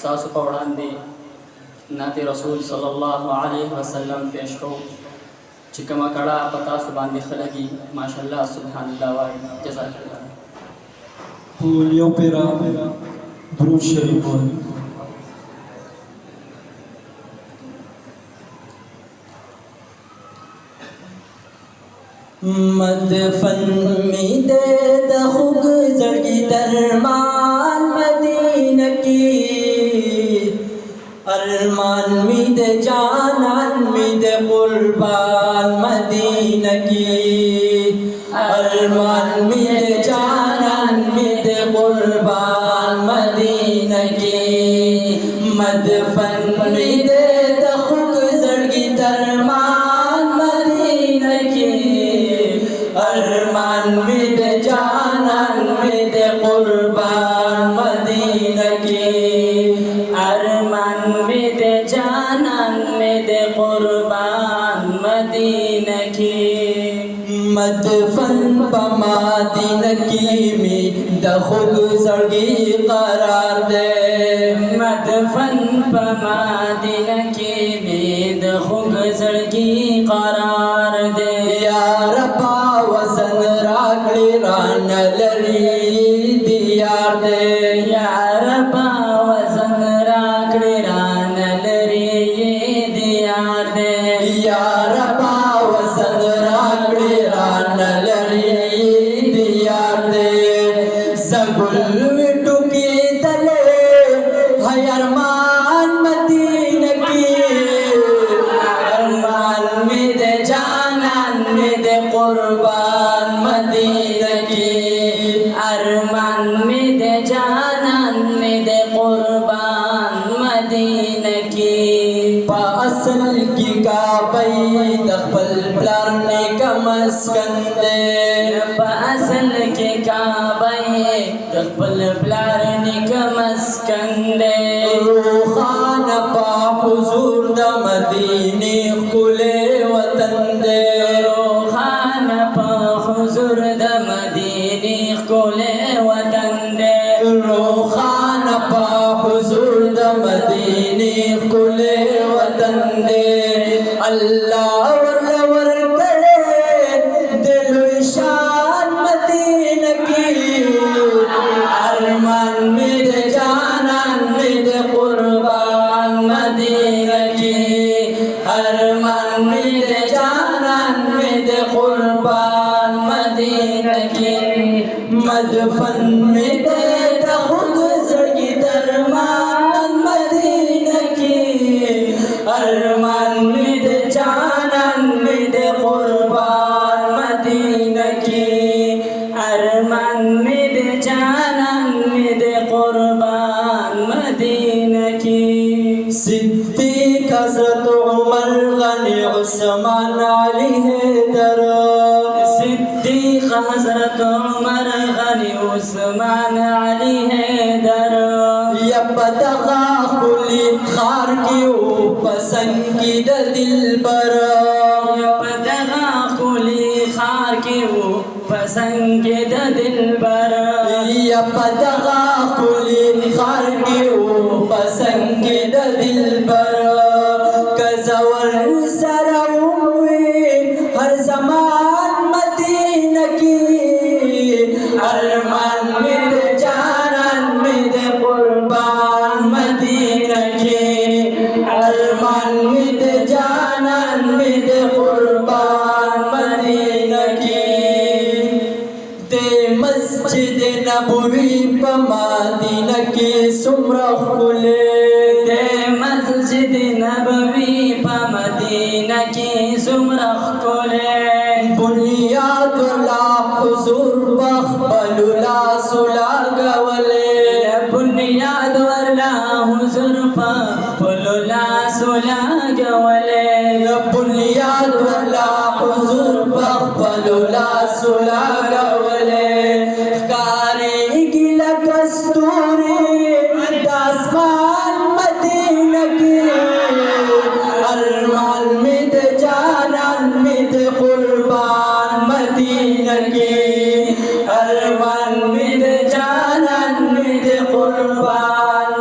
ستاسو په وړاندې نعت رسول صلی الله علیه وسلم پیش کوم چې کومه کړه په تاسو باندې ښه لګي ماشاءالله سبحان الله وایي. جزاک الله. یو پیرا درود شریف وایي. مدفن می دے د خوږ زړګي درمان مدینه کی ارمان می دے جانان می دے قربان مدینه کی ارمان می دے جانان می دے قربان مدینه کی مدفن می دے د خوږ زړګي درمان مدینه کی ارمان می دے جانان می دے قربان مدینہ کی ارمان می دے جانان می دے قربان مدینہ کی مدفن پا مدینہ کی می د خوږ زړګي قرار دے مدفن پا مدینہ کی می د خوږ زړګي قرار دے یا ربا وزن راکړی ران لري دیار دې یا ربا وزن راکړی ران لري دیار دې یا ربا وزن راکړی ران لري دیار دې زګل وټو کې تله هي ارمان مدینه کې ارمان می دې جانان می دے قربان مدینہ کی ارمان می دے جانان می دے قربان مدینہ کی پا اصل کی کعبی دخبل پلار نے کمسکن دے پا اصل کی کعبی دخبل پلار نے کمسکن دے روخان پا حضور دا مدینی خلے وطن دے حضور د مدینی خلے وطن دے روخان پا حضور د مدینی خلے وطن دے اللہ ور کرے دل شان مدینہ کی ارمان میں دے جانان میں دے قربان مدینہ کی ارمان میں دے جانان میں دے قربان مدینہ کی مدفن میں دے د خوږ زړګي درمان مدینہ کی ارمان میں دے جانان میں دے قربان مدینہ کی ارمان میں دے جانان میں دے قربان مدینہ کی صدیق حضرت عمر غنی عثمان علی حیدر صدیق حضرت عمر غنی عثمان علی حیدر یا بدغا خلی خار کی او پسند کی د دلبر یا بدغا خلی خار کی او پسند کی د دلبر یا بدغا خلی خار کی او پسند کی د دلبر کزور سراوی ہر زمان مدینہ کی ارمان میں دے جانان میں دے قربان مدینہ کی ارمان میں دے جانان میں دے قربان مدینہ کی دے مسجد نبوی پا مدینہ کی سمرہ خلے دے مسجد نبوی پا مدینہ کی سمرہ خلے بنیاد لا حضور بخبل لا سلاگولے بنیاد لا حضور بخبل لا سلاگولے بنیاد لا حضور بخبل لا سلاگولے کاری گلا کستوری داسمان مدینہ کی ارمان میں دے جانان میں دے قربان مدینہ کی ارمان میں دے جانان میں دے قربان